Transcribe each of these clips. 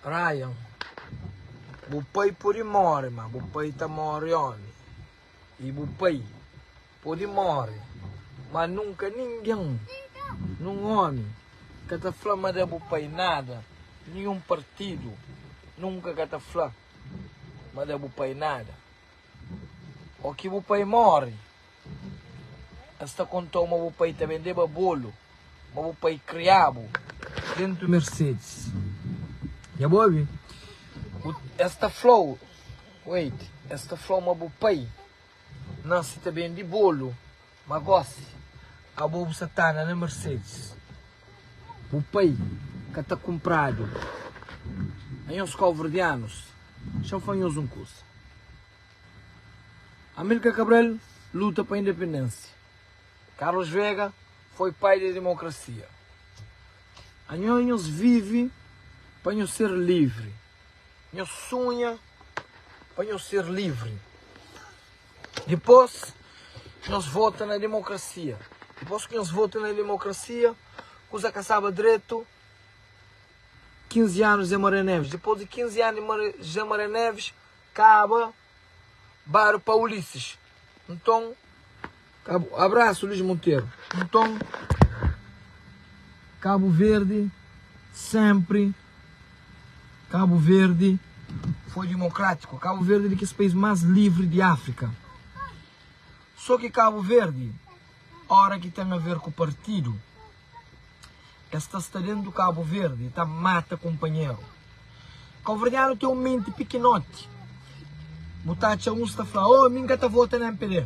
Ryan, o pai pode morrer, mas o pai está morrendo. E o pai pode morrer, mas nunca ninguém, num homem, que está falando de o pai nada, nenhum partido, nunca que está falando, mas de o pai nada. O que o pai morre, esta contou, mas o pai também deva bolo, mas o pai criava dentro do Mercedes. Já ouve? Esta flor, esta flor, mas o pai nasce também de bolo, mas gosta, a bobo satana na Mercedes. O pai que está comprado, em os calverdianos, são fanhos um curso. Amílcar Cabral luta para a independência. Carlos Vega foi pai da democracia. Anhonhos vive para eu ser livre. Eu sonha para eu ser livre. Depois, nós votamos na democracia. Depois que nós votamos na democracia, coisa que sabe direito, 15 anos de Maré Neves. Depois de 15 anos de Maré Neves, acaba Baro para Ulisses. Então, abraço Luís Monteiro. Então, Cabo Verde, sempre, Cabo Verde foi democrático. Cabo Verde é o país mais livre de África. Só que Cabo Verde, a hora que tem a ver com o partido, está dentro do Cabo Verde, está mata companheiro. Cabo Verdeano tem um mente pequenote. Botacha um está falando, minha está votando na MPD.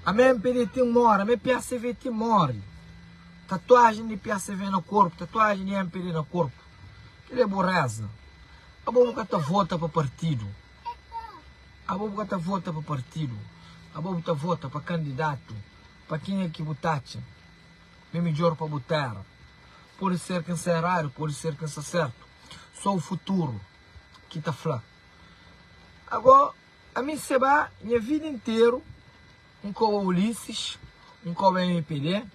A minha MPD tem morre, a minha PACV tem morre. Tatuagem de PACV no corpo, tatuagem de MPD no corpo. Que é borreza. A boca está vota para partido. A boca está vota para partido. A boca está vota para candidato. Para quem é que botacha. É melhor para botar. Pode ser quem seja raro, pode ser quem seja certo. Só o futuro que está falando. Agora, a mim se vai, minha vida inteira, um coba Ulisses, um coba MPD,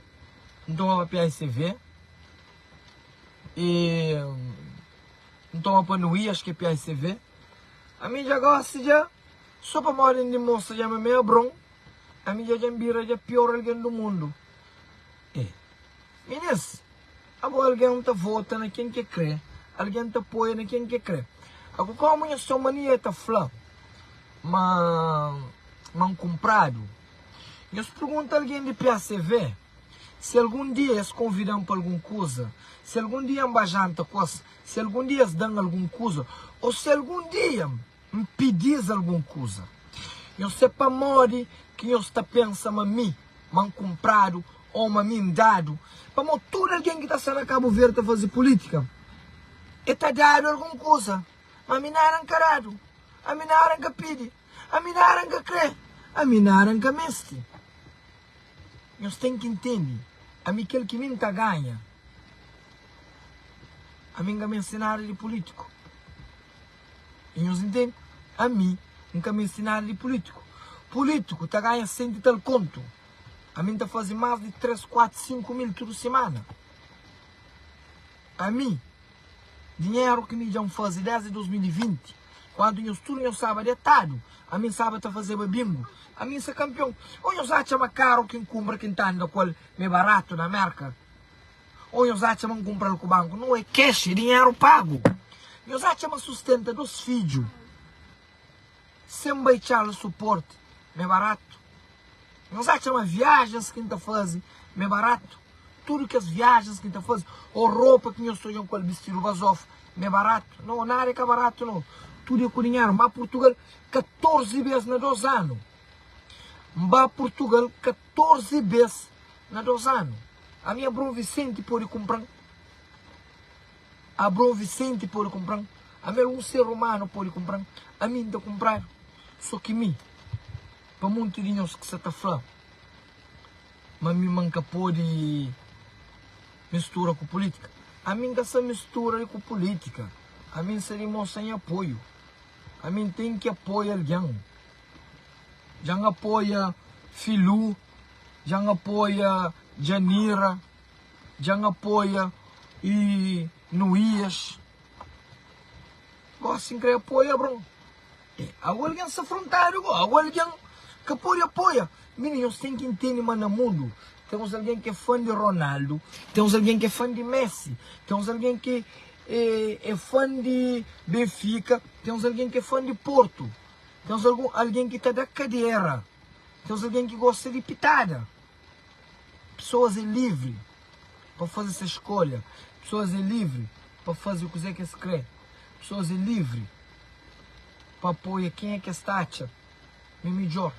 então uma PACV, e então uma Panuí, acho que é PACV. A mim já gosta já, só para morar de moça já me meio bron, a mim já vira já pior alguém do mundo. Meninas, agora alguém está votando na quem quer crer, alguém está apoiando na quem quer crer. Agora, como a sua mania está falando, mas comprado, eu se pergunto a alguém de PACV, se algum dia eles convidam para alguma coisa, se algum dia embajanta coisa, se algum dia eles dão alguma coisa, ou se algum dia me pedis alguma coisa, eu sei para morrer que eu está pensando a mim, man comprado, ou a mim dado, para todo alguém que está sendo a Cabo Verde a fazer política, e está dado alguma coisa, mas me não é encarado, a mim não é pede, a mim não é crê, a mim não é meste. Nós temos que entender, a mim aquele que me está ganha, a mim não me ensinaram de político. E nós entendemos, a mim nunca me ensinaram de político. Político está ganha 100 e tal conto. A mim está fazendo mais de 3, 4, 5 mil toda semana. A mim, dinheiro que me já faz desde 2020, quando eu estudo, eu sábado de tarde, a mim sábado está fazendo bingo, a mim sou campeão. Ou eu já chama caro quem compra quem está na qual é barato na merca. Ou eu já chama comprar com o banco, não é cash, é dinheiro pago. Eu já chama sustenta dos filhos, sem baixar o suporte, é barato. Eu já chama viagens que está fazendo, é barato. Tudo que as viagens que está fazendo, ou roupa que eu estou com o vestido vasof, é barato. Não, nada é que é barato, não. Tudo é com dinheiro. Mas Portugal 14 vezes na 2 anos. Mas Portugal 14 vezes na 2 anos. A minha Bruno Vicente pode comprar. A Bruno Vicente pode comprar. A minha um ser humano pode comprar. A mim está comprar. Só que mim, para muitos de nós que se está falando, mas me manca pode mistura com política. A mim essa mistura com política. A mim seria sem apoio. A mim tem que apoiar alguém. Já apoia Filu, já apoia Janira, já apoia e Nuias, assim que apoia, bro. Agora alguém se afrontar, agora alguém que apoia. Meninos, tem que entender, mas no mundo temos alguém que é fã de Ronaldo, temos alguém que é fã de Messi, temos alguém que é fã de Benfica, temos alguém que é fã de Porto, temos alguém que está da cadeira, temos alguém que gosta de pitada. Pessoas é livre para fazer essa escolha, pessoas é livre para fazer o que quiser que se crê, pessoas é livre para apoiar quem é que está acha melhor.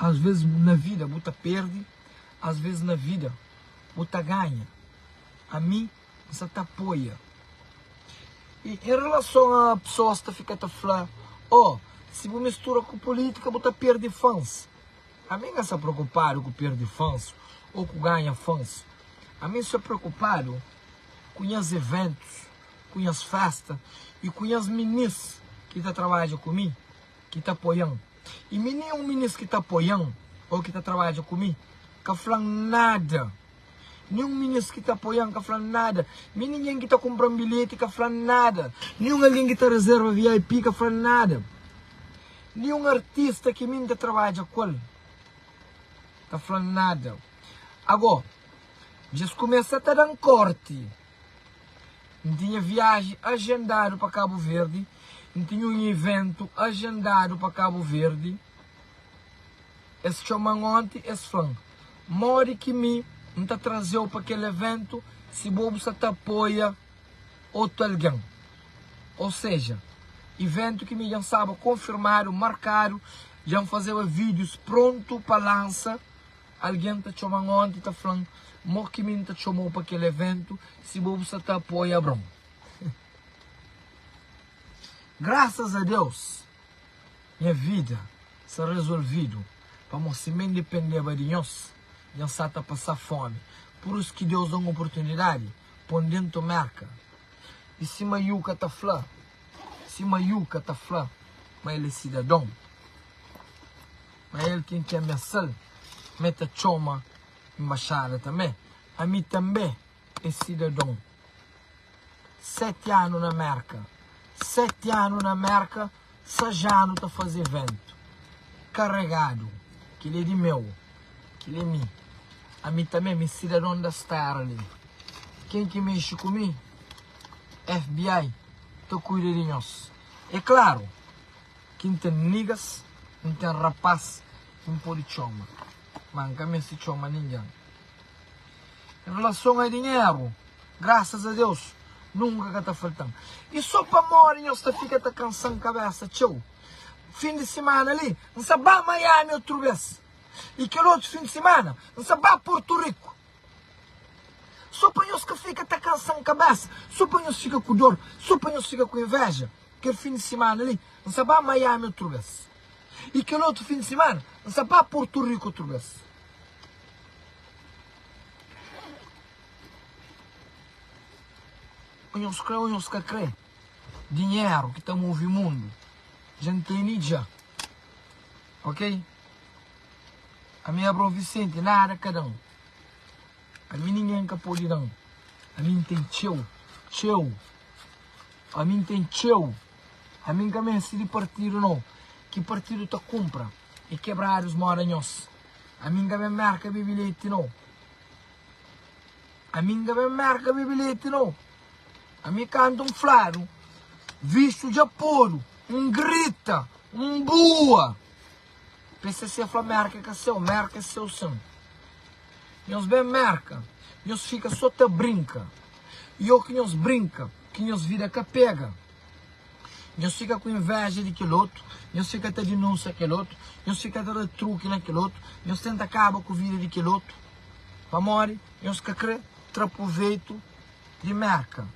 Às vezes na vida você perde, às vezes na vida você ganha. A mim você te apoia. E em relação a pessoas que ficam a falar, se você mistura com política, você perde fãs. A mim não está preocupado com perder fãs ou com ganhar fãs. A mim estou preocupado com os eventos, com as festas e com as ministros que trabalham comigo, que estão apoiando. E nenhum ministro que está apoiando ou que está trabalhando comigo, que fala nada. Nenhum ministro que está apoiando, que fala nada. Ninguém que está comprando bilhete, que fala nada. Nenhum alguém que está reserva VIP, que fala nada. Nenhum artista que ainda trabalha com ele, está falando nada. Agora, já começa a estar dando corte. Não tinha viagem agendada para Cabo Verde. Não tinha um evento agendado para Cabo Verde. Esse chamam ontem, esse falando. Mori que me não está trazendo para aquele evento se bobo se te apoia outro alguém. Ou seja, evento que me já sabe confirmado, marcado, já fazer vídeos pronto para lança. Alguém está chamando ontem, está falando, mor que me está chamando para aquele evento se bobo se te apoia, bro. Graças a Deus, minha vida se resolvido para você me depender de nós, não está a passar fome. Por isso que Deus dá uma oportunidade, põe dentro marca. E se Maiuca está falando, mas ele é cidadão, mas ele quem quer me sal, meta choma embaixada também. A mim também é cidadão. 7 anos na América. 7 anos na América, sajando a fazer evento. Carregado. Que ele é de meu. Que ele é mim. A mim também me cidadão da Star ali. Quem que mexe comigo? FBI. Tô cuidando de nós. É claro. Quem tem niggas, não tem rapaz, não pode choma. Manca me se choma ninguém. Em relação a dinheiro, graças a Deus, nunca que está faltando. E só para morrer, nós fica cansando a cabeça, tio. Fim de semana ali, não sabe Miami outra vez. E que outro fim de semana, não sabe Porto Rico. Só para nós que fica cansando a cabeça, só para nós fica com dor, só para nós fica com inveja. Que fim de semana ali, não sabe Miami outra vez. E que outro fim de semana, não sabe Porto Rico outra vez. Onhos que crê. Dinheiro que está movendo o mundo. Gente tem já. Ok? A minha bro Vicente, nada cada um. A mim ninguém que pode dar. A mim tem teu. A mim tem teu. A mim também se de partido não. Que partido te compra e quebrar os moranhos. A mim também marca bilhete não. A mim também marca bilhete não. A mim canta um flaro, visto de aporo, grita, boa. PCC fala marca que é seu som. Nós bem marca, nós fica só te brinca. E o que nós brinca, que nós vida que pega. Nós fica com inveja de aquele outro, nós fica até denúncia aquele outro, nós fica até truque naquele outro, nós tenta acabar com a vida de aquele outro. Para morrer, nós que crê, traproveito de marca.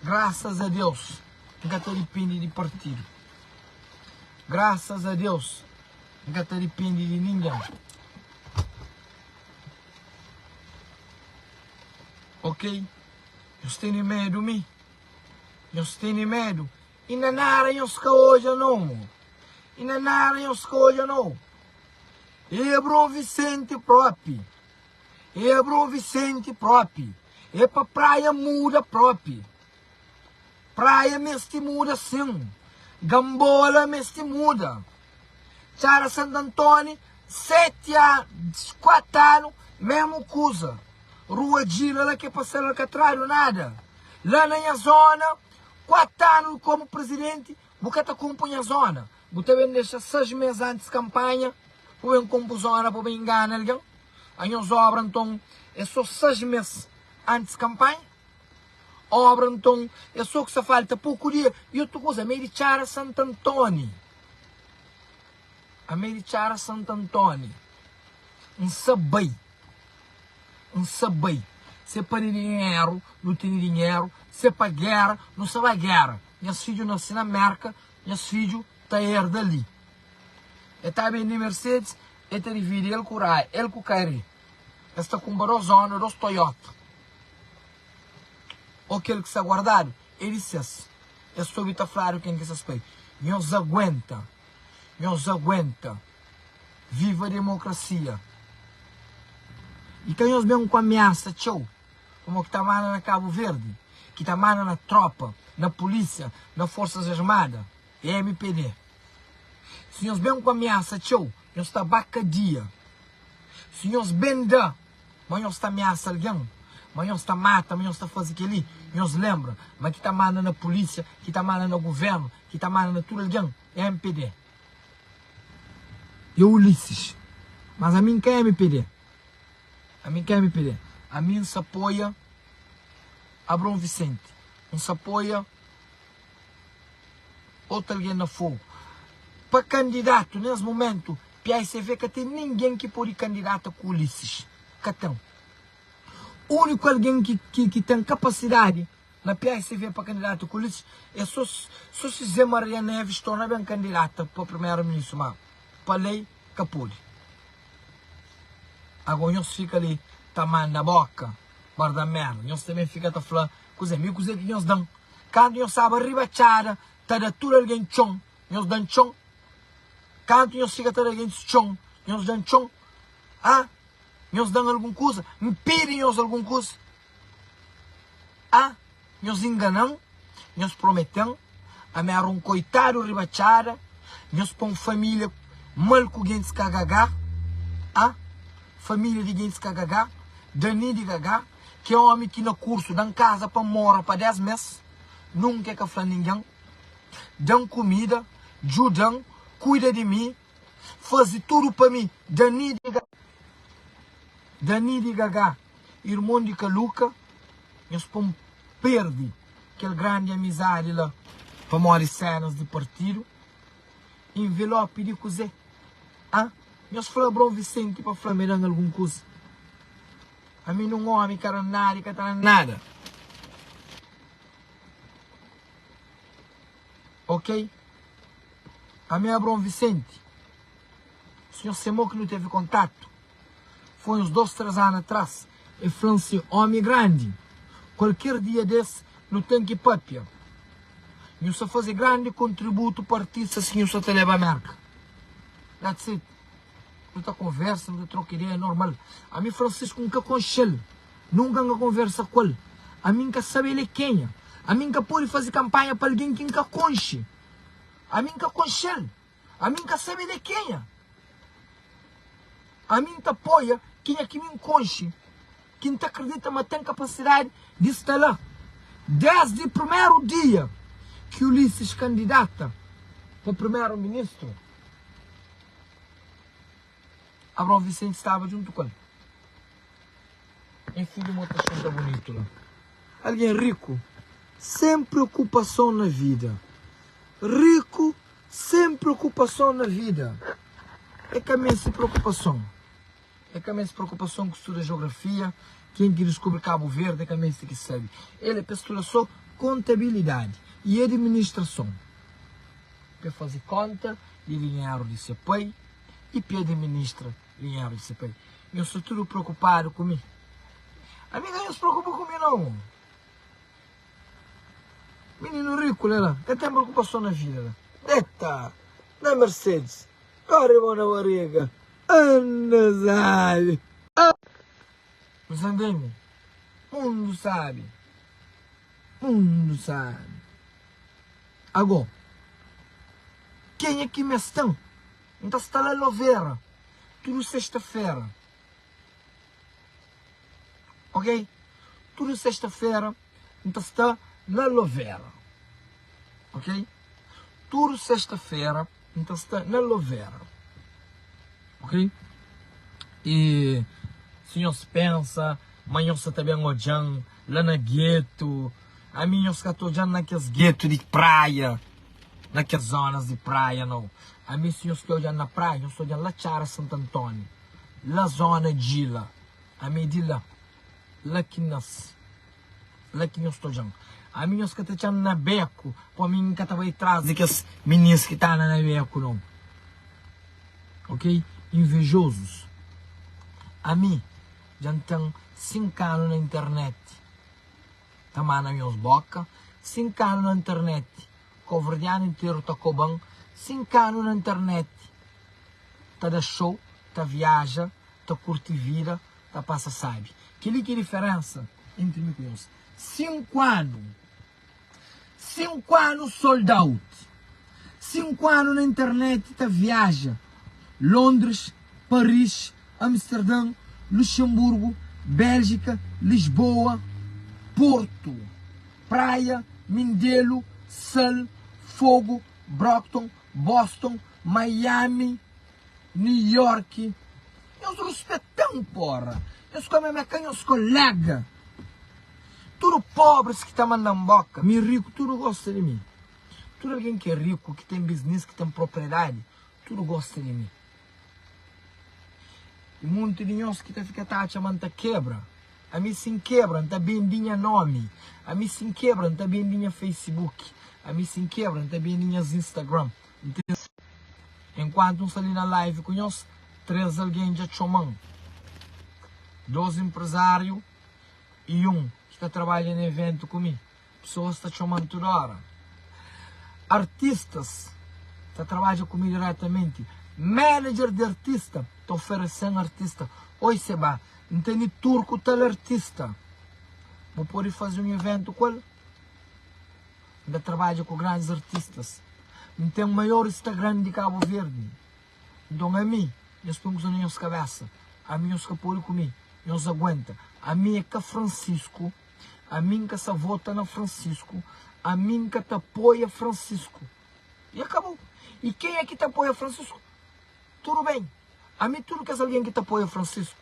Graças a Deus, nunca te depende de partido. Graças a Deus, nunca te depende de ninguém. Ok? Eles têm medo de mim. Eles têm medo. E não nada eles que hoje não. E não nada eles que hoje não. É Bro Vicente próprio. É Bro Vicente próprio. É para praia muda próprio. Praia mesmo muda sim. Gambola mesmo muda. Chara Santo Antônio, 7 anos, 4 anos, mesmo coisa. Rua Gila, lá que passar lá que atrás, nada. Lá na minha zona, 4 anos como presidente, você acompanha a zona. Você vem deixar 6 meses antes de campanha, para compor zona, para enganar alguém. A minha obra, então, é só 6 meses antes de campanha. Obra, então, é só que se falta pouco dia. E outra coisa, meio de Chara Santo Antônio. A meio de Chara Santo Antônio. Um sabei. Se para dinheiro, não tem dinheiro. Se para guerra, não se vai guerra. Meus filhos nasceram na América, meus filhos estão dali. E está bem de Mercedes, e está dividido ele com o Rai, ele com o Cairi. Está com a zona dos Toyota. Ou aquele que está guardado, ele disse, eu estou a falar quem que se respeita. Nós aguenta. Viva a democracia. E quem nós mesmo com ameaça, tchau, como que está mana na Cabo Verde, que está mana na tropa, na polícia, nas Forças Armadas, é MPD. Se nós mesmo com ameaça, tchau, nós está bacadia. Se nós bem dá, mas nós está ameaça alguém, mas nós está mata, mas nós está fazendo aquilo, nós lembra, mas que está mana na polícia, que está mana no governo, que está mana na tudo alguém, é MPD. Eu Ulisses, mas a mim quem é MPD? A mim se apoia Abrão Vicente. Não se apoia outro alguém na fogo. Para candidato, nesse momento, PSV que tem ninguém que pode ir candidato com Ulisses. Catão. O único alguém que tem capacidade na PSV para candidato com Ulisses é só se Zé Maria Neves torna bem candidata para primeiro-ministro. Mas para lei, que pode. Agora nós fica ali, tamanho da boca, guarda merda. Nós também fica a falar, coisa que nós dão. Quando nós sabe ribachada, está da tudo alguém chão, nós dão chão. Quando nós fica a alguém chão, nós dão chão. Ah, nós dão alguma coisa, me pedem nós alguma coisa. Ah, nós enganamos, nós prometemos, a minha um coitado ribachada, nós põe família mal com gente cagagar. Ah, família de gente cagagar, Dani de Gagá, que é um homem que no curso dá casa para morar para 10 meses, nunca quer falar ninguém, dão comida, ajudam, cuida de mim, faz tudo para mim, Dani de Gagá, irmão de Caluca, nós pomos perde aquela grande amizade lá, para morar cenas de partido, envelope de cozer, ah, nós falamos para o Vicente para falar alguma coisa. A mim não homem, cara, nada. Ok? A minha Abrão Vicente. O senhor Semou que não teve contato. Foi uns 2, 3 anos atrás. E falou assim, homem grande. Qualquer dia desse, não tem que papia. Não se fazer grande contributo para artista assim, não se te leva a marca. That's it. Muita conversa, muita troca ideia, é normal. A mim Francisco nunca conchele, nunca conversa com ele. A mim nunca sabe ele quem é. A mim nunca pode fazer campanha para alguém que nunca conche. A mim nunca conchele. A mim nunca sabe ele quem é. A mim nunca apoia quem é que me conche. Quem te acredita, mas tem capacidade de estar lá. Desde o primeiro dia que Ulisses candidata para primeiro-ministro, Abrão Vicente estava junto com ele. Enfim, de uma outra coisa bonita lá. Alguém rico, sem preocupação na vida. Rico, sem preocupação na vida. É que a minha preocupação. É que a minha preocupação que estuda geografia, quem que descobre Cabo Verde, é que a minha que sabe. Ele é para estudar só contabilidade e administração. Para fazer conta de dinheiro de CPI e para administrar dinheiro de CPI. Eu sou tudo preocupado comigo. A mim não se preocupa comigo não. Menino rico, lá, que tem preocupação na vida. Lá. Eita, na Mercedes, corre na barriga, anda, sabe. Mas andei-me, mundo sabe. Agora, quem é que me estão? Então está lá Lovera, tudo sexta-feira. Ok? Tudo sexta-feira, então está na Lovera. Ok? Tudo sexta-feira, então está na Lovera. Ok? E senhor se pensa, amanhã você também olhando lá na gueto, a minha os catolhanos naqueles guetos de praia, naquelas zonas de praia, não. A mim senhor que olhando na praia, eu estou olhando lá Chara Santo Antônio, lá zona de lá, a mim de lá que nós estou olhando. A mim os que estão na beco, para mim que estava atrás de que as meninas que estão na beco, não. Ok? Invejosos. A mim, já tem 5 anos na internet. Também na minha boca. 5 anos na internet. Com o verdiano inteiro está bem. 5 anos na internet. Está da show, está viaja, está curte vida, está passa sabe. Que é a diferença entre mim e eles. 5 anos. 5 anos sold out. 5 anos na internet, está viaja. Londres, Paris, Amsterdã, Luxemburgo, Bélgica, Lisboa, Porto, Praia, Mindelo, Sal, Fogo, Brockton, Boston, Miami, New York. Eu os respeitão, porra. Eu sou como meus colegas. Tudo pobres que estão mandando boca. Me rico, tudo gosta de mim. Tudo alguém que é rico, que tem business, que tem propriedade, tudo gosta de mim. E muito de nós que fica chamando quebra. A mim se quebra, está vendinha nome. A mim se quebra, está vendinha Facebook. A mim se quebra, está vendinha Instagram. Entende? Enquanto uns ali na live conheço, 3 alguém já chamam. 2 empresários e que está trabalhando em evento comigo. Pessoas estão chamando toda hora. Artistas está trabalhando comigo diretamente. Manager de artista está oferecendo artista. Oi, Seba, entende turco tal artista. Vou poder fazer um evento com ele. Ainda trabalha com grandes artistas. Não tem o maior Instagram de Cabo Verde. Então a mim, eles põem na minha cabeça. A mim, eles que podem comigo. Eles aguentam. A mim é que Francisco. A mim que se vota na Francisco. A mim que te apoia Francisco. E acabou. E quem é que te apoia Francisco? Tudo bem. A mim tudo que é alguém que te apoia Francisco.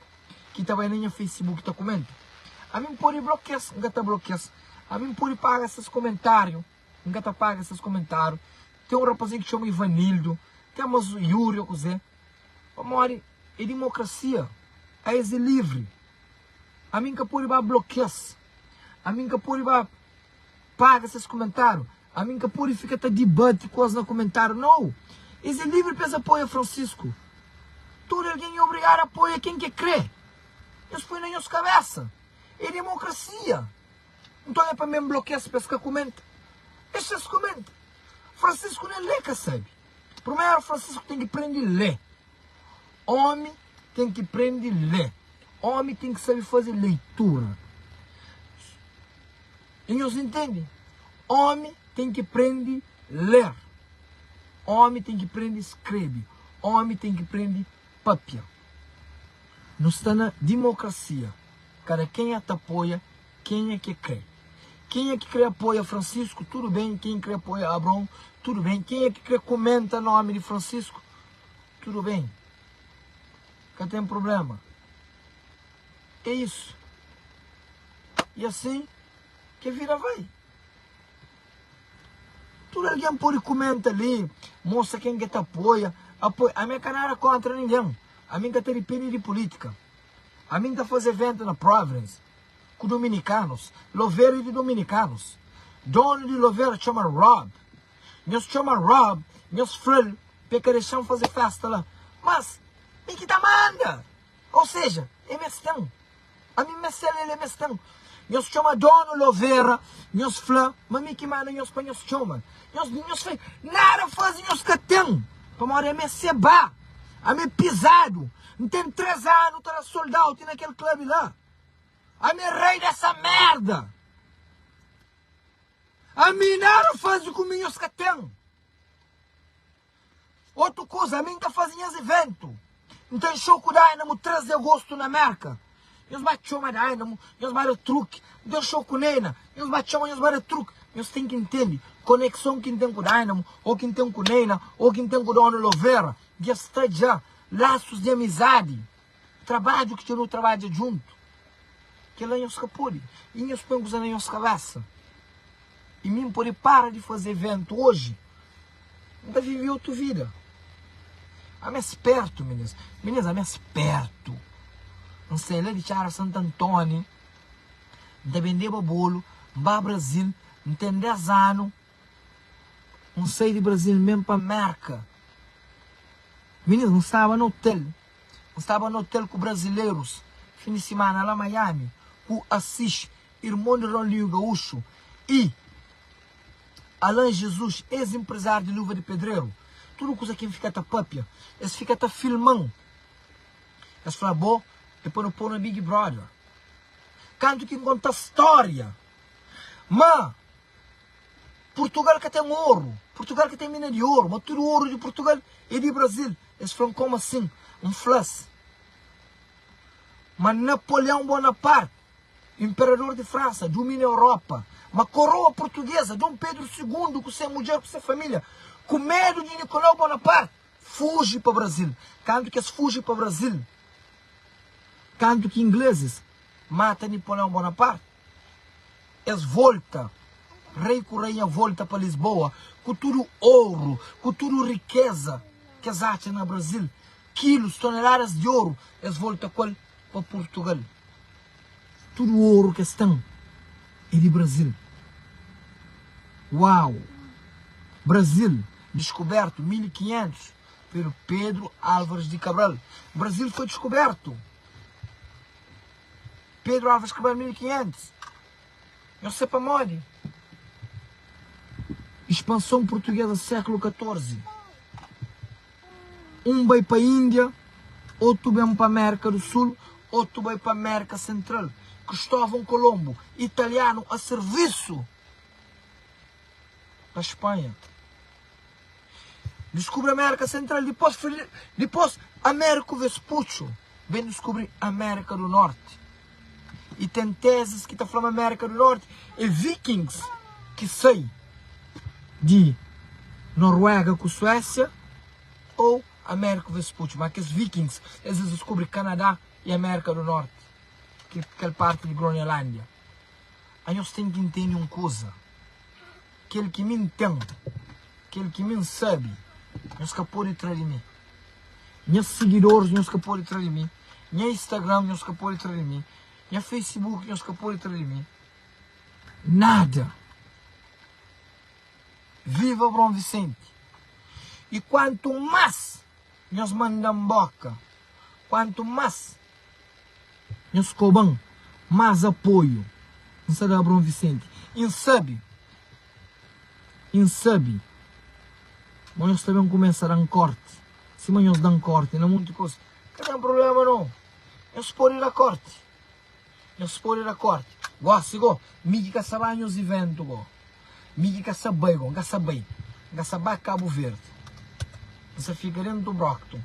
Que está bem no Facebook, que te comenta. A mim pode bloquear, nunca te bloqueia. A mim pode pagar esses comentários. Nunca te paga esses comentários. Tem um rapazinho que chama Ivanildo. Temos o Yuri, o Zé. Amor, é democracia. É livre. A mim que pode bloquear. A mim que pode paga esses comentários. A mim que pode ficar até debate coisa no comentário. Não. É livre para apoiar Francisco. Todo alguém é obrigado a apoiar quem que crê. Eles põem na nossa cabeça. É democracia. Então é para me bloquear se pensa que comenta. Deixa se comenta. Francisco nem lê, que sabe. Primeiro, Francisco tem que aprender a ler. Homem tem que aprender a ler. Homem tem que saber fazer leitura. E nós entendem? Homem tem que aprender a ler. Homem tem que aprender a escrever. Homem tem que aprender papel. Nós estamos na democracia. Cada quem é que apoia, quem é que crê. Quem é que crê apoia Francisco, tudo bem. Quem crê apoia Abrão, tudo bem. Quem é que crê comenta o nome de Francisco, tudo bem. Não tem problema. É isso. E assim que a vida vai. Tudo alguém pode comentar ali, mostra quem que te apoia. A minha canal é contra ninguém. A minha tem depende de política. A minha faz evento na Providence com dominicanos, Loveira de dominicanos. Dono de Loveira chama Rob. Nós chama Rob, meus filhos, para deixar fazer festa lá. Mas, me que tá manda. Ou seja, é mestão. A mim me sele é mestão. Nós chama dono Loveira, meus filhos, mas me que manda nós para nós chama. Nós filhos, nada fazem nós que tem. Para morrer me seba. A mim pisado. Não tem 3 anos, tá soldado naquele clube lá. A mim rei dessa merda. A mim não faz o que minhas que tem. Outra coisa, a mim está fazendo evento. Então, show com o Dynamo 3 de agosto na América. Nós batemos a Dynamo, nós batemos truque. Então, show com o Nena, nós batemos, nós batemos truque. Nós temos que entender. Conexão que tem com o Dynamo, ou que tem com o Nena, ou que tem com o Dona Lovera. Já está já. Laços de amizade. Trabalho que tirou trabalho junto. Que lá nós capuri. E nós põemos na nossa cabeça. E mim por para de fazer evento hoje. Ainda vivi outra vida. A me esperto, meninas. Meninas, a me esperto. Não sei, lá de Chara Santo Antônio. De vender bolo. Vá Brasil. Não tem 10 anos. Não sei de Brasil mesmo para América. Meninas, não estava no hotel. Não estava no hotel com brasileiros. Fim de semana lá em Miami. Com Assis, irmão de Rolinho Gaúcho. E Alain Jesus, ex-empresário de luva de pedreiro. Tudo coisa que fica a papia. Eles ficam a filmando. Eles falam, bom, depois não põe no Big Brother. Canto que conta história. Mas Portugal que tem ouro. Portugal que tem mina de ouro. Mas tudo ouro de Portugal e de Brasil. Eles falam como assim? Um flash. Mas Napoleão Bonaparte, imperador de França, domina a Europa. Mas coroa portuguesa, Dom Pedro II, com sua mulher, com sua família, com medo de Nicolau Bonaparte, fuge para o Brasil. Quando que eles fugem para o Brasil? Quando que ingleses matam Nicolau Bonaparte, eles voltam. Rei com rainha volta para Lisboa, com tudo ouro, com tudo riqueza que eles acham no Brasil. Quilos, toneladas de ouro, eles voltam para Portugal. Tudo o ouro que estão é de Brasil. Uau! Brasil, descoberto 1500 pelo Pedro Álvares de Cabral. Brasil foi descoberto. Pedro Álvares de Cabral 1500. Não sei para onde. Expansão portuguesa século XIV. Um vai para a Índia, outro vai para a América do Sul, outro vai para a América Central. Cristóvão Colombo, italiano a serviço da Espanha. Descobre a América Central, depois Américo Vespuccio vem descobrir a América do Norte. E tem teses que estão falando América do Norte e vikings que saem de Noruega com Suécia ou Américo Vespuccio. Mas que os vikings, eles descobrem Canadá e América do Norte. Que é parte de Groenlândia. Aí nós temos que entender uma coisa. Aquele que me entende, aquele que me sabe, não se pode trair de mim. Meus seguidores não se pode trair de mim. Meu Instagram não se pode trair de mim. Meu Facebook não se pode trair de mim. Nada. Viva Bom Vicente. E quanto mais nós mandamos boca, quanto mais nós cobramos mais apoio, não se dá Bom Vicente. E sabe, mas nós também começar a dar corte. Se nós dão corte, não é muita coisa. Não tem problema não. Nós podemos ir a corte. Nós podemos ir a corte. Gosto, go. Migi que sabem os eventos, go. Migi que sabem, go. Que sabem Cabo Verde. Você fica dentro do Brockton.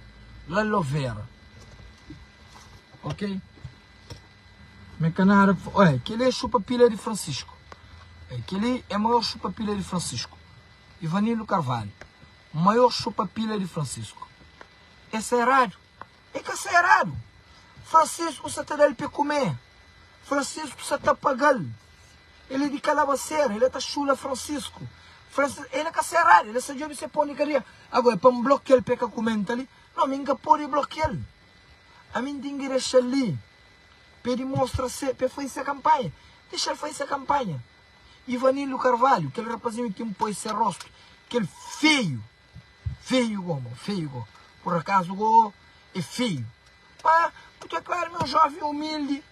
Lá Lovera. Ok? Meu canal, olha, aquele é chupa-pilha de Francisco. Aquele é o maior chupa-pilha de Francisco. Ivanilo Carvalho. Maior chupa-pilha de Francisco. Esse é raro. É que esse é raro. Francisco você está dando para comer. Francisco você está pagando. Ele é de Calabaceira. Ele está chula Francisco. Ele é que é raro. Ele é de se põe caria. Agora, para me bloquear ele para comenta ali. Não, me pode bloquear. A mim tem que deixar ali. Para demonstrar, para fazer a campanha. Deixa ele fazer a campanha. Ivanilo Carvalho, aquele rapazinho que me põe esse rosto. Aquele feio. Feio, como? Feio, por acaso, é feio. Mas, porque é claro, meu jovem humilde,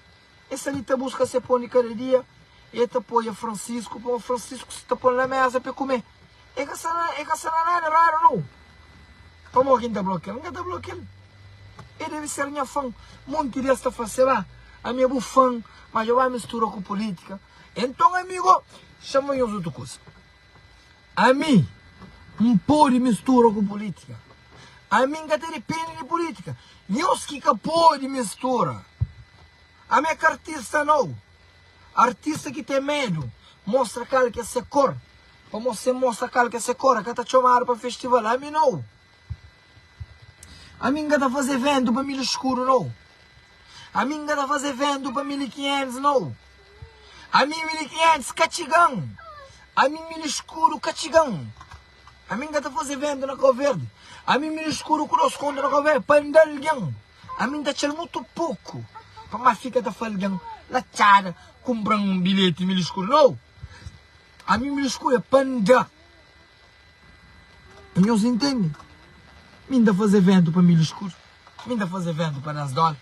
esse ali te busca se põe cada dia, e te apoia Francisco, para o Francisco se te põe na mesa para comer. É que essa não é nada raro, não. Como alguém te bloqueia? Ninguém te bloqueia. Ele deve ser minha fã. Monte desta fazer lá. A minha fã, mas eu vou misturar com política. Então, amigo, chama eu outra coisa. A mim, não pode misturar com política. A mim que depende de política. Eu que pode misturar. A minha artista não. Artista que tem medo, mostra aquela que é essa cor. Para você mostrar aquela que é essa cor, que está chamando para festival. A mim não. A mim que está fazer evento para 1000 escuro não. A mim que está fazer evento para 1500 não. A mim 1500 catigão. A mim 1000 escuro catigão. A mim que está fazer evento na Cabo Verde. A mim 1000 escuro cross contra na Cabo Verde. Pandalhão. A mim está achando muito pouco. Para mais ficar da falhão. La chara. Comprar bilhete 1000 escuro não. A mim 1000 escuro é panda. Não se entende? Minda fazer evento para 1000 escuro. Minda fazer evento para nas dólares.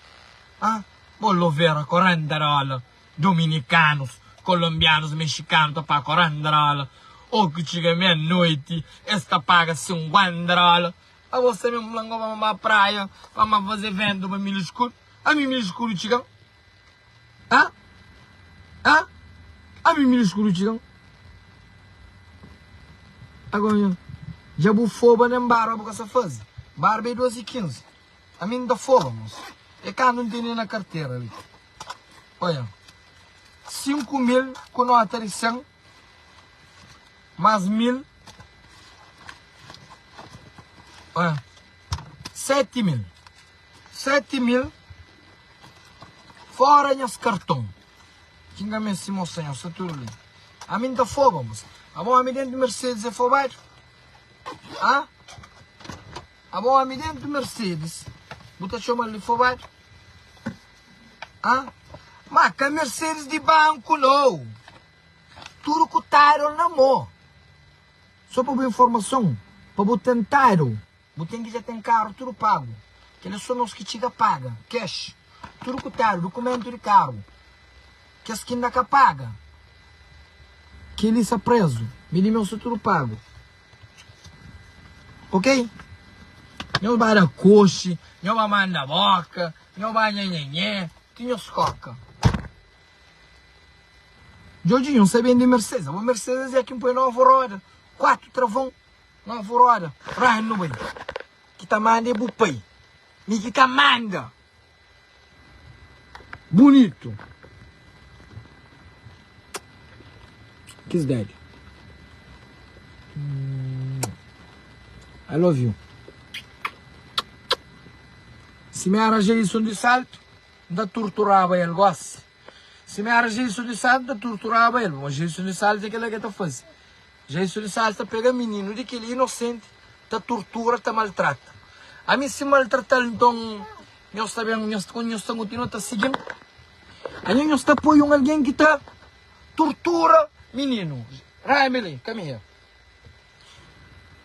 Ah? Vou ver a 40 dólares. Dominicanos, colombianos, mexicanos, tá paga 40 dólares. Ou que chega meia-noite, esta paga 50 dólares. A você mesmo langou para uma praia, para fazer evento para 1000 escuro. A mim 1000 escuro chegam. Ah? Ah? A mim 1000 escuro chegam. Agora, já vou foba nem barba com essa fase. Barba é 12,15. A mim dá foba, moço. É cá não tem nem na carteira ali. Olha. 5.000 com nota de 100. Mais 1.000. Olha. 7.000. 7.000. Fora os cartões. Tinha me se mostrar, só tudo ali. A mim dá foba, moço. A bom amigo dentro do Mercedes é fobado. Ah? A bom amigo dentro do Mercedes. Bota chama ali fobado. Ah? Mas que Mercedes de banco não. Tudo que o na mão. Só para boa informação. Para botar Tyro. Botem que já tem carro, tudo pago. Que eles são os que chega paga. Cash. Tudo que o documento de carro. Que as que ainda que paga. Que ele está preso. Me dê meu tudo pago. Ok? Não vai dar coxe. Não vai mandar boca. Não vai nhenhenhé. Tinha os coca. Jorginho, não sei bem de Mercedes. A Mercedes é quem põe 9 rodas. 4 travão. 9 rodas. Rai no bem. Que tá manda é bupai. Me que tá manda. Bonito. Kiss Daddy. I love you. Se me arranjei isso de salto, ainda torturava ele, gosta. Se me arranjei isso de salto, ainda torturava ele. Mas isso de salto é aquilo que está fazendo. Isso de salto pega menino de aquele inocente, tá tortura, tá maltrata. A mim se maltrata, então, nós sabemos, nós continuamos a seguir. A gente está apoiando alguém que está tortura menino. Raimeli, caminha.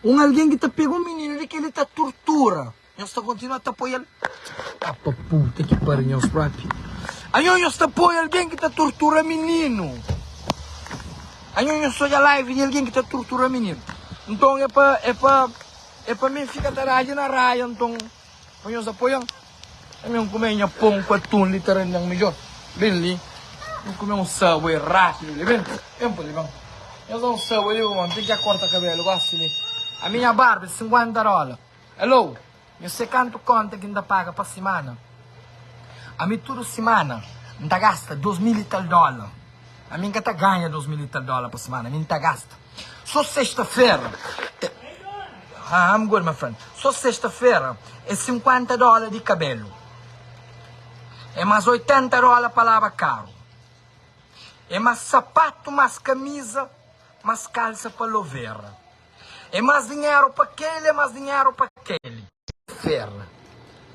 Alguém que está pegando um menino de que ele está tortura. Nós está continuando a apoiar. Ah, puta que pariu, os próprios. Aí nós está apoiando alguém que está tortura menino. Aí nós só a live de alguém que está tortura menino. Então é para mim ficar atrás na raia, então nós apoiamos. A mim comer pão com atum literalmente melhor. Bem ali. Vamos comer um Subway rápido ali, bem? Vem por ali, vamos. Eu dou um Subway ali, vamos. Tem que cortar o cabelo, gosto ali. A minha barba é 50 dólares. Hello? Eu sei quanto conta que ainda paga para semana. A mim toda semana ainda gasta 2.000 e tal dólares. A mim ainda ganha 2.000 e tal dólares por semana. A mim ainda gasta. Só sexta-feira. I'm good, my friend. Só sexta-feira é 50 dólares de cabelo. É mais 80 dólares para lavar carro. É mais sapato, mais camisa, mais calça para loveira. É mais dinheiro para aquele, é mais dinheiro para aquele. Ferra.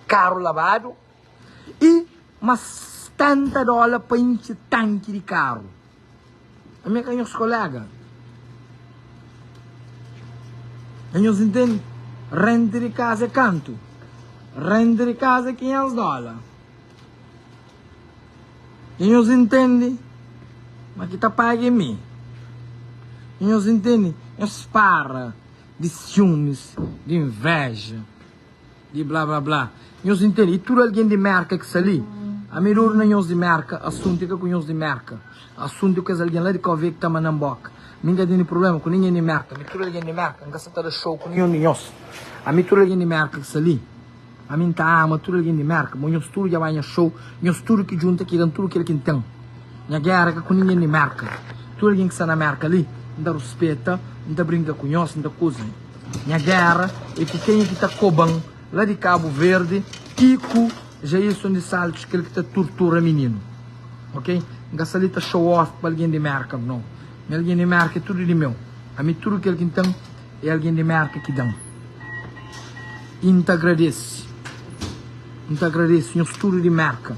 Carro lavado e mais 70 dólares para encher tanque de carro. A minha canhos colega. Canhos entende? Rente de casa é quanto? Rente de casa é 500 dólares. Canhos entende? Mas que está pago em mim. Canhos entende? Nós para de ciúmes, de inveja, de blá blá blá. Nós entendemos. E tudo alguém de marca que está ali, A melhor não é de merca, assunto que conheço de merca. Assunto que alguém lá de Covê que está na boca. Ninguém tem problema com ninguém de merca. A mitura alguém de merca, não gosta de show com nenhum de nós. A mitura alguém de merca que se ali. A mim tá, a mitura alguém de merca. Mas nós tudo já vai no show, nós tudo que junta aqui, dentro tudo que ele tem. Na guerra com ninguém de merca. Tudo alguém que está na merca ali, não respeita, não brinca com nós, não coisa. Na guerra, e que quem que está cobando lá de Cabo Verde, Kiko, já isso de saltos que ele que tortura menino, ok? Não salita show off para alguém de merca, não. Alguém de merca é tudo de meu. A mim tudo que ele tem é alguém de merca que dá. Inte agradece, nós tudo de merca.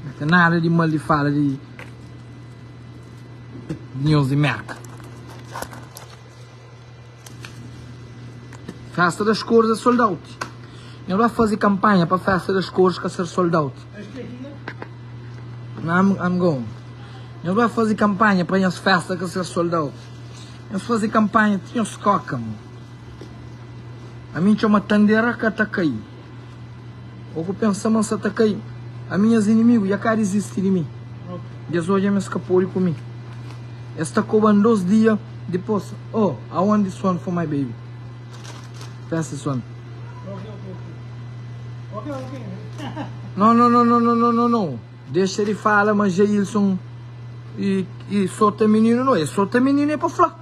Não tem nada de mal de fala de nós de merca. Festa das cores é sold out. Eu vou fazer campanha para a festa das cores que ser sold out. I'm going. Eu vou fazer campanha para as festas que ser sold out. Eu vou fazer campanha, tinha os coca, a mim tinha uma tandeira que ataquei. O que pensamos ataquei. A minhas inimigos, e a cara existe de mim. Deus hoje me escapou de comigo. Esta coban 2 dias depois. Oh, I want this one for my baby. Pass this one. Okay. Não. Deixa ele falar, mas Jailson e só tem menino não é. Só tem menino é para falar.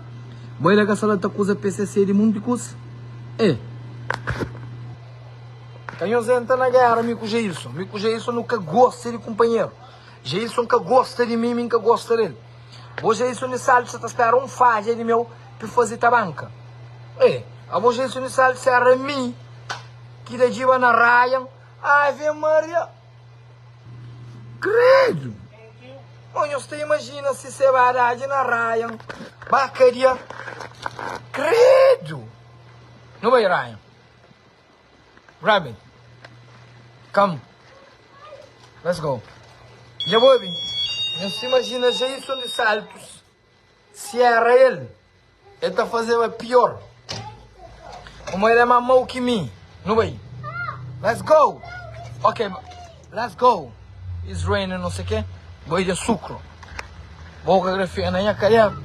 Boa que essa outra coisa PCC de muita coisa. É. Quem entra na guerra, amigo Jailson. Amigo Jailson nunca gosta de companheiro. Jailson nunca gosta de mim, nunca gosta dele. Hoje Jailson de salto, você está esperando um faz de meu para fazer tabanca. É. A voz Jailson de salto, você era mim. Que da diva na Ryan. Ave Maria. Credo. Olha, você imagina se você vai dar na Ryan. Bacaria. Credo. Não vai, Ryan. Rabbit. Come. Let's go. Já vou, bem. Você imagina Jailson de saltos. Se era ele está fazendo pior. Como ele é mais mau que mim. Não vai. Let's go. Ok, let's go. It's raining, não sei o quê. Boi de sucro. Vou fotografia na minha cara.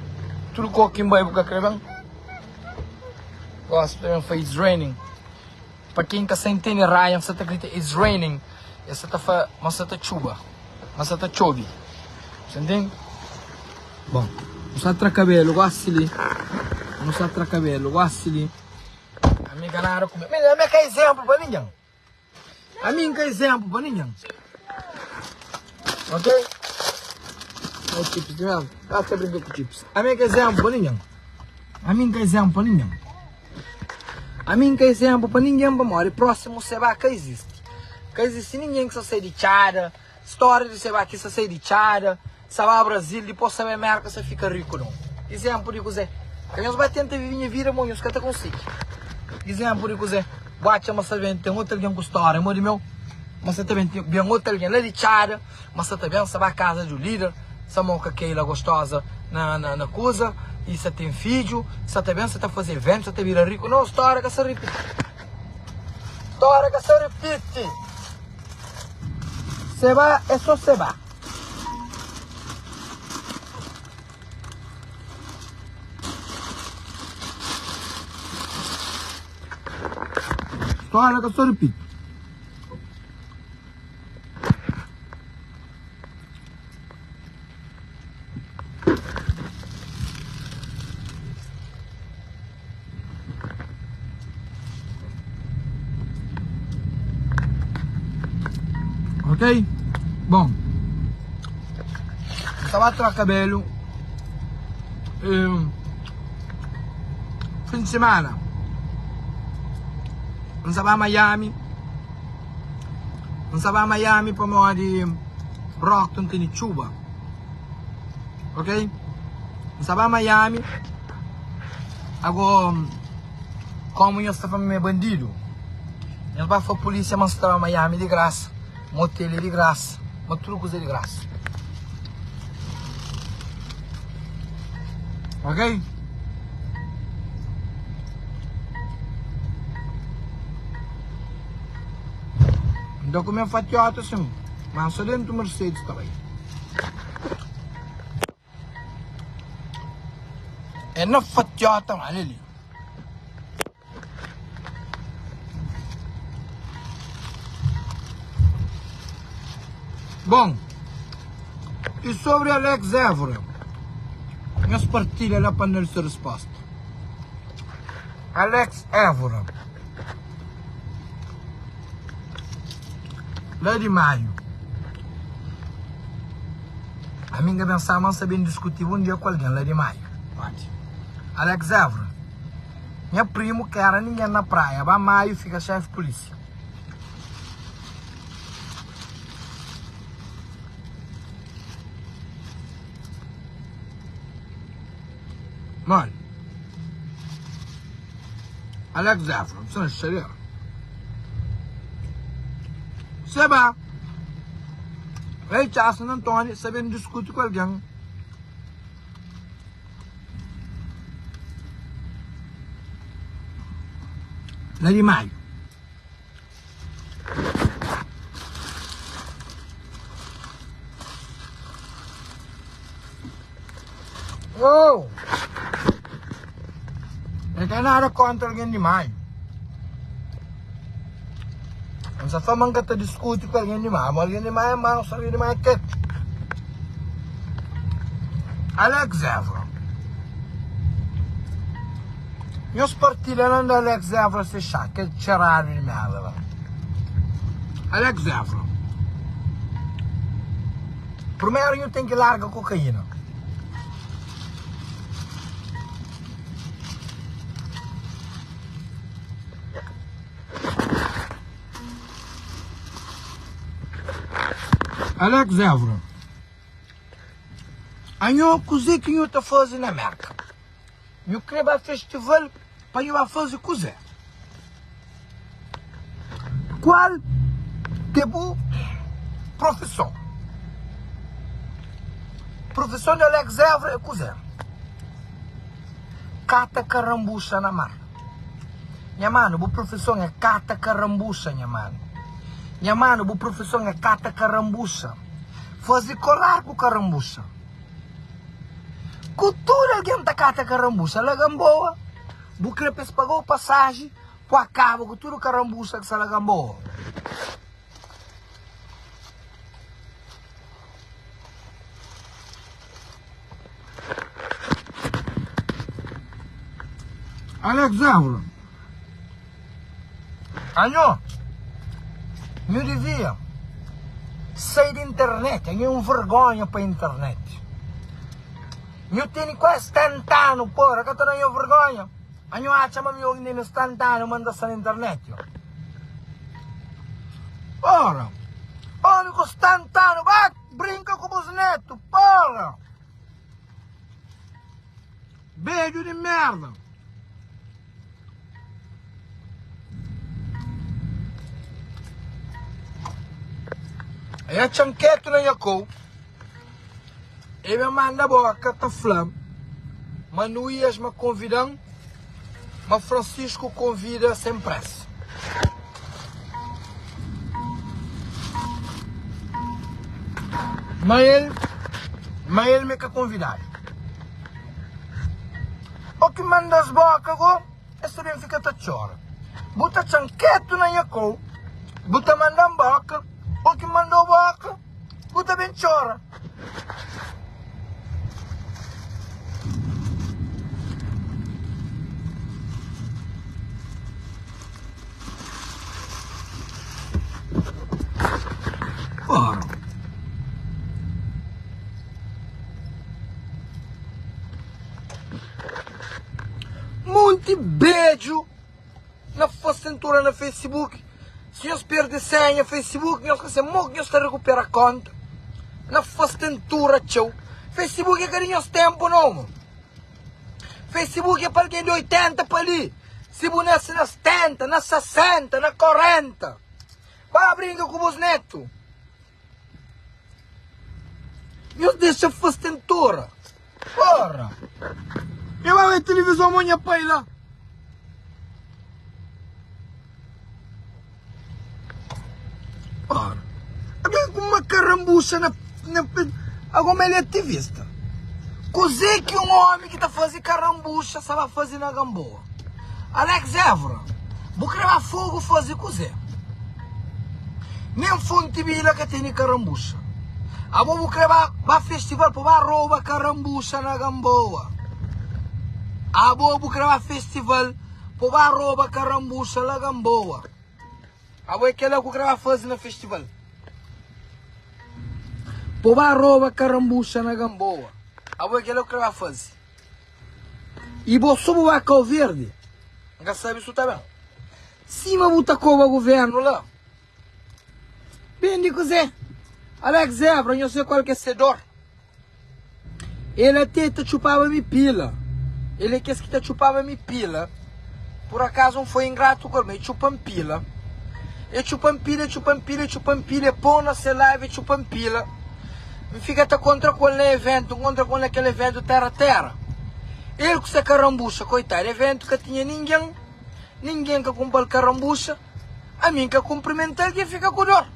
Tudo que eu quero escrever. Gosto de fazer it's raining. Para quem que entende Ryan, você está gritando it's raining. Você está fazendo, mas você está chuva. Mas você está chove. Você entende? Bom, não sabe tra cabelo, gosto de não sabe tra cabelo, gosto de a minha galera comer. A minha quer exemplo para ninguém. A minha quer exemplo para ninguém. Ok? O chips de mel. Até brincar com chips. A minha quer exemplo para ninguém. A minha quer exemplo para ninguém. A minha quer exemplo para ninguém para morrer. Próximo você vai que existe. Que existe ninguém que só sai de Tchada. História de você vai que só sai de Tchada. Você vai ao Brasil, depois você vai América, você fica rico não. Exemplo de coisa. Que nós vai tentar viver minha vida, mas nós que até consigo. Exemplo de coisa. Bate uma sabendo, tem outro alguém com história, amor de meu. Mas você também tem outro alguém lá de Tchada. Mas você também você vai à casa do líder. Você monta aquela gostosa na coisa. E você tem filho. Você também você está fazendo evento, você vira rico. Não, história que se repete. História que se repete. Você vai, é só você vai. História que se repete. Ok? Bom. Estava a trocar cabelo. Fim de semana. Não estava a Miami. Não estava a Miami para morar de Brockton, tem de Chuba. Ok? Não estava a Miami. Agora, como eu estava meio bandido. Eu estava a polícia, mas estava a Miami de graça. Motel de graça, mas tudo coisa de graça. Ok? Então comer fatiota assim, mas só dentro do Mercedes também. É na fatiota, mano, ali. Bom, e sobre Alex Évora, minhas partilhas lá para não ter resposta. Alex Évora, lá de maio, a minha pensava sabendo discutir um dia com alguém lá de maio. Alex Évora, meu primo que era ninguém na praia, vai maio fica chefe de polícia. Mano, Alex Évora, você não seria? Você vai, aí tá, San Antônio, sabendo discutir com alguém. Lá de maio. Oh! Não tem nada contra alguém de maio. Mas a fama que discute com alguém de maio. Mas alguém de maio é mau, só alguém de maio é quieto. Alex Évora. Meus partilhando da Alex Évora se chá, que é tirar de merda. Alex Évora. Primeiro eu tenho que largar a cocaína. Alex Évora. Eu coisa que eu estou fazendo na América. Eu queria um festival para eu fazer coisa. Qual tipo profissão? Profissão de Alex Évora é coisa. Cata carambucha na mar. Minha mano, a profissão é cata carambucha, minha mano. Minha mano, a profissão é cata carambucha. Fazer colar com carambucha. Cultura alguém da cata carambucha, ela é boa. Bucre pagou passagem, por acaba com tudo carambucha que ela é boa. Alex Évora. Eu dizia, sai da internet, eu vergonha para a internet. Eu tenho quase 70 anos, porra, que eu tenho vergonha. Eu acho que eu tenho 70 anos, manda-se na internet. Porra, olha com 70 anos, vai, brinca com os netos, porra. Beijo de merda. Aí a chanquete na Yacou. E me manda boca, tá flam. Manuías me convidam. Mas Francisco convida sem pressa. Mas ele me quer convidar. O que manda as bocas, esse bem fica a chora. Bota chanquete na Yacou. Bota manda boca. O que mandou boca, bota bem chora. Ora. Muito beijo na cintura no Facebook. Se nós perdemos senha Facebook, nós recebemos, nós recuperamos a conta. Na fastentura, tchau. Facebook é carinhoso tempo, não. Facebook é para alguém de 80 para ali. Se bonece na 70, na 60, na 40. Vai brincar com os netos. Eu deixo a fastentura. Porra. Eu vou ver televisão amanhã para ir lá. Ora, alguém com uma carambucha agora ele é ativista. Cosé que um homem que está fazendo carambucha sabe fazer na Gamboa. Alex Évora, vou criar fogo fazer cosé. Nem fonte bila que tem carambucha. Agora vou criar festival para roubar carambucha na Gamboa. Agora vou criar festival para roubar carambucha na Gamboa. Agora que ele vou criar fazer no festival. Para roubar carambucha na Gamboa. Agora que ele vai fazer. E você vai com o verde. Não sabe isso também. Se vai botar com o governo lá. Bem de coisa. Alex Évora, não sei qual que é cedor. Ele até chupava minha pila. Ele quer que chupava minha pila. Por acaso não foi ingrato comigo. Ele chupa pila. Ele chupa pila. Põe na sua live e chupa pila. Me fica contra aquele evento, contra aquele evento terra. Ele que se carambucha, coitado, evento que tinha ninguém que compra carambucha, a mim que cumprimenta ele que fica com dor.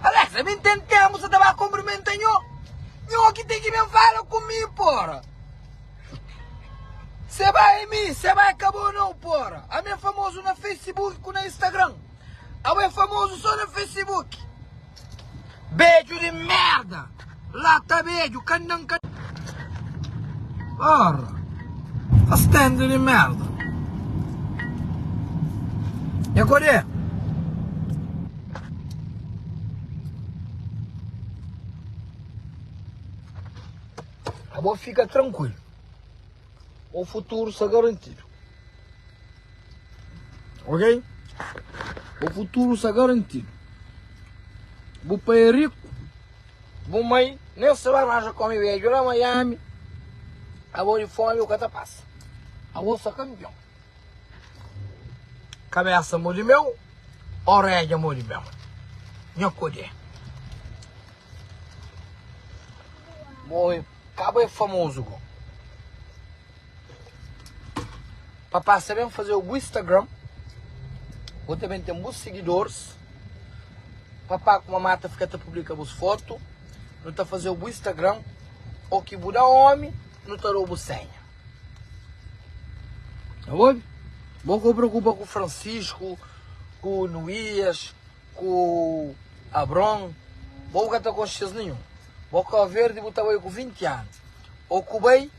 Alex, a mim tentamos, você estava a cumprimentar eu que tem que me falar comigo, porra. Você vai em mim, você vai acabar não, porra. A mim é famoso no Facebook e no Instagram. A mim é famoso só no Facebook. Beijo de merda! Lata beijo, candang. Ora, astendo de merda. E agora? Agora fica tranquilo. O futuro está garantido. Ok? O futuro está garantido. Vou para rico. Vou mãe. Nem se vai mais comer beijo lá em Miami. Agora de fome o que tá passa. Agora sou campeão. Cabeça de meu. Orelha de meu. Não colher. Bom, cabo é famoso. Papai, sabemos fazer o Instagram. Eu também tenho muitos seguidores. Papai com uma mata fica a publicar as fotos. Não está fazendo o Instagram. O que muda homem, não está roubo senha. Tá bom? Vou que eu preocupo com o Francisco, com o Nuias, com o Abron. Vou que está com X nenhum. Vou que o Verde botar com 20 anos. Ou com o Bem,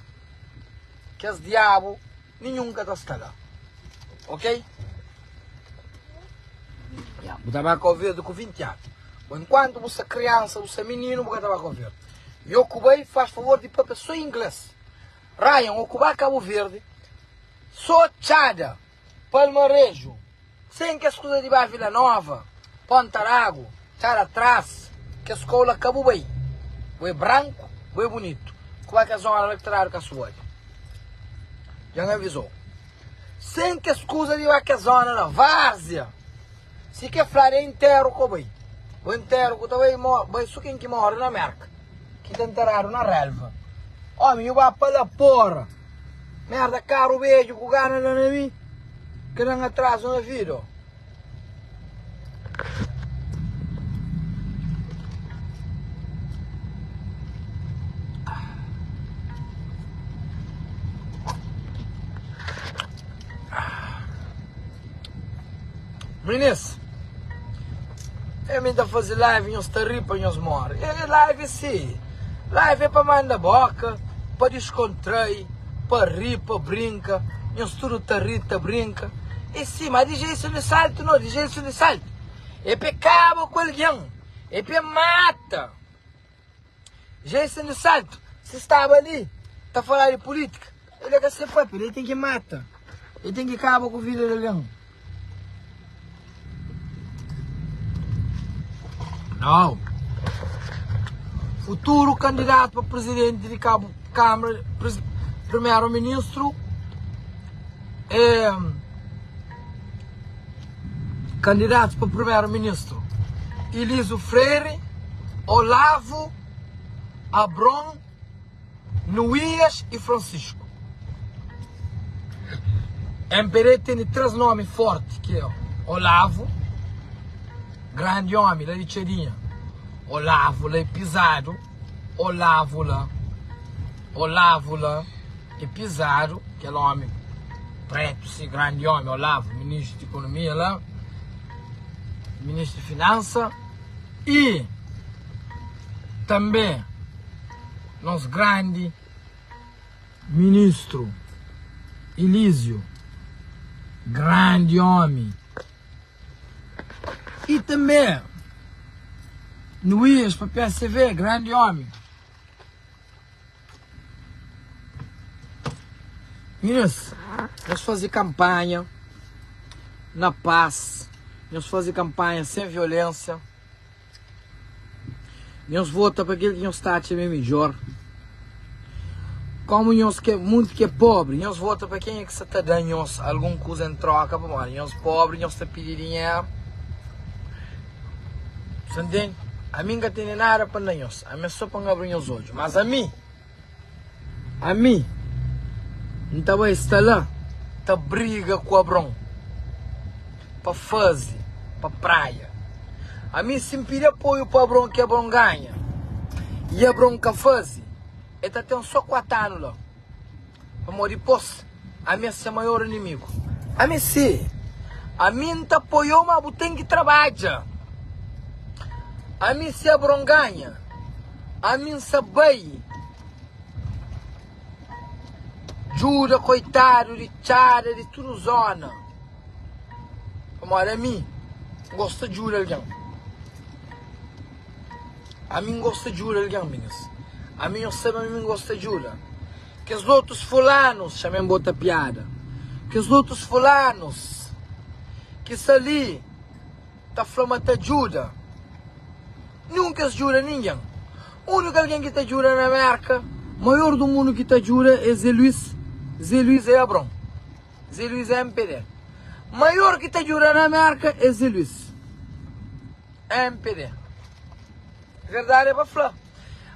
que é diabo, nenhum que está lá. Ok? Botar com o Verde com 20 anos. Enquanto você é criança, você é menino, você está com o Verde. E o Cubai faz favor de papel só em inglês. Ryan, o Cubai Cabo Verde, só Chada, Palmarejo, sem que as coisas de Vila Nova, Pontarago, Chara atrás, que a escola Cabo Bay. É branco, é bonito. Qual é a zona eleitoral que a sua? Já me avisou. Sem que as coisas de a zona da Várzea, se quer falar é inteiro Cabo Bay. O inteiro que também vai só quem que mora na América. Que tentaram na relva. Homem, eu vou para a porra. Merda, caro beijo, com gana na mim. Que não atraso na vida. Meninas, eu me dá fazer live em uns tarripa, em uns morros. É live sim. Live é para mandar boca, para descontrair, para rir, para brincar. Em uns tudo tarrita, brinca. E sim, mas DJ isso de salto não, DJ isso de salto. É para cabo com alguém. É para mata. DJ isso de salto. Se estava ali, está falando de política. Ele é que ser papo, ele tem que matar. Ele tem que acabar com a vida de alguém. Não. Futuro candidato para presidente de Câmara, primeiro-ministro, candidato para primeiro-ministro, Eliso Freire, Olavo, Abron, Nuias e Francisco. MPD tem 3 nomes fortes, que é Olavo, grande homem, lá de Tchedinha. Olavo lá é pisado. Olavo lá é pisado. Aquele homem preto, esse grande homem, Olavo, ministro de Economia lá. Ministro de Finanças. E também nosso grande ministro Elísio, grande homem. E também Luís para PSV, grande homem. Meninas, nós fazemos campanha na paz, nós fazemos campanha sem violência. Nós votamos para aquele que nós está a melhor. Como nós que muito que é pobre, nós votamos para quem é que se está dando alguma coisa em troca, para nós pobres, nós está pedindo dinheiro. Você entende? A mim não tem nada para nós, a mim só para abrir os olhos, mas a mim, então vai estar lá, tá briga com o Abrão, para fazer, para praia. A mim se pedir apoio para o Abrão, que o Abrão ganha, e o Abrão que faz, ele tem só 4 anos lá. Mas depois, a mim é o maior inimigo. A mim sim, a mim te apoiou, mas tem que trabalhar. A mim se o Abrão ganha, a mim sabe. Jura, coitado, de Tchara, de tudo zona. Mas a mim, gosta de jurar alguém. A mim gosta de jurar alguém, meninas. A mim, eu sei, a mim gosta de jurar. Que os outros fulanos, chamem bota piada. Que os outros fulanos, que isso ali, tá falando que ajuda. Nunca se jura ninguém. O único alguém que te jura na América, maior do mundo que te jura é Zé Luís. Zé Luís é Abrão. Zé Luís é MPD. Maior que te jura na América é Zé Luís. É MPD. Verdade é para falar.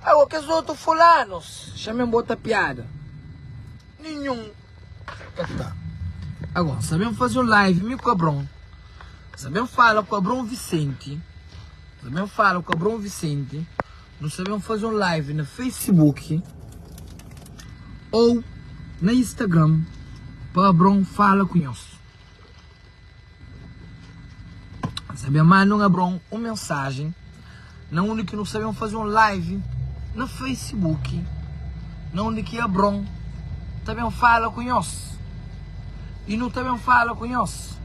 Agora que os outros fulanos, chamem bota piada. Nenhum. Agora, sabemos fazer um live meu com o Abrão. Sabemos falar com o Abrão Vicente. Sabemos falar com o Abrão Vicente. Nós sabemos fazer um live no Facebook ou no Instagram para o Abrão falar com nós. Sabemos mandar um Abrão uma mensagem. Na onde que nós sabemos fazer um live no Facebook. Na onde que Abrão também fala com nós. E não também fala com nós.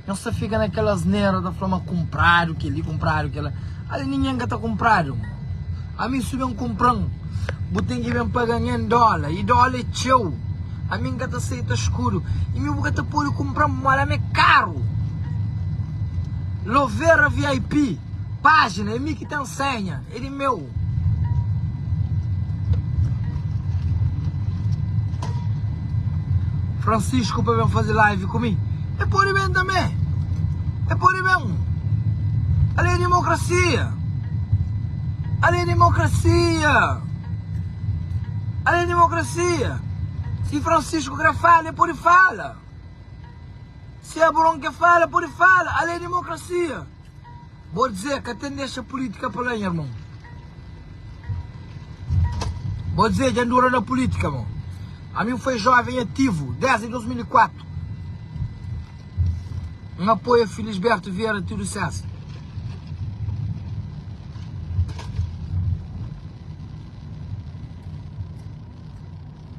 Nós só fica naquelas neiras da forma compraram que ali, compraram que lá. Ali ninguém está comprado. A mim subem comprando. Botem que vem pagando em dólar. E dólar é teu. A mim está aceita escuro. E meu está por comprar mas é caro. Lovera VIP. Página, é mim que te ensina. Ele é meu. Francisco para vir fazer live comigo. É por aí mesmo também. É por aí mesmo. Ali é democracia. Ali é democracia. Ali é democracia. Se Francisco quer falar, é por aí fala. Se Abrão quer falar, é por aí fala. Ali é democracia. Vou dizer que até deixa política para lá, irmão. Vou dizer, já andou na política, irmão. A mim foi jovem ativo, 10 em 2004. Um apoio a Felisberto Vieira Tiro César.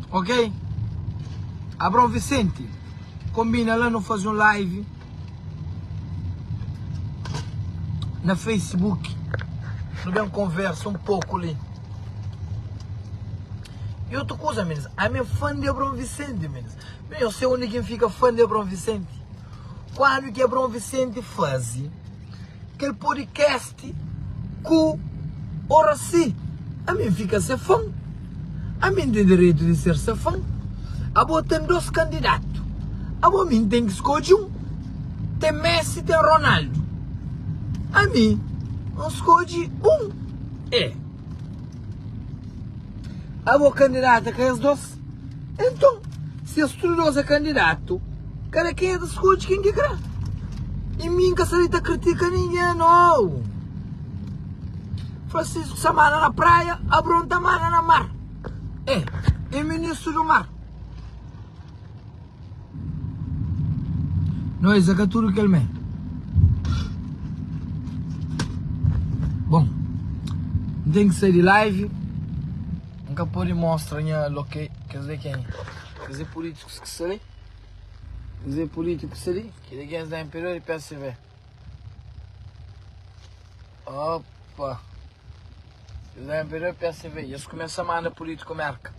Ok? Abrão Vicente, combina lá não fazer um live na Facebook. Não vem conversa um pouco ali. E outra coisa, meninas, a minha fã de Abrão Vicente, meninas. Eu sei onde quem fica fã de Abrão Vicente. Quando que Abrão Vicente faz aquele podcast com o Horaci, a mim fica ser fã. A mim tem direito de ser seu fã. A boa tem 2 candidatos. A boa mim tem que escolher um. Tem Messi e tem Ronaldo. A mim não escolhe um. É. A boa candidata que é os 2. Então, se os 2 é candidato, cada quem é escolhe quem que quer. E mim que a critica ninguém, não. Francisco Samana na praia, Abronta Mana na mar. É ministro do mar. Nós é tudo que ele é. Bom, tem que sair de live. Nunca pode mostrar o que quer dizer quem. Quer dizer políticos que se ali. Quer dizer políticos que se ali. Que ninguém da Imperial e PSV. Opa. Da Imperial e PSV. E eles começam a mandar político merca.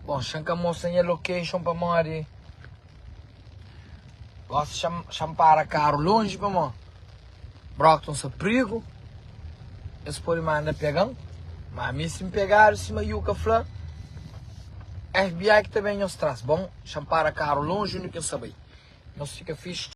Bom, chanca mostra a location para morrer. Gosto de chamar caro longe para morrer. Brockton-se perigo. Eles podem mandar pegando. Mas se me pegaram, se me yuca flã, FBI que também nos traz. Bom, champar a carro longe, não quer saber. Nós fica fixe.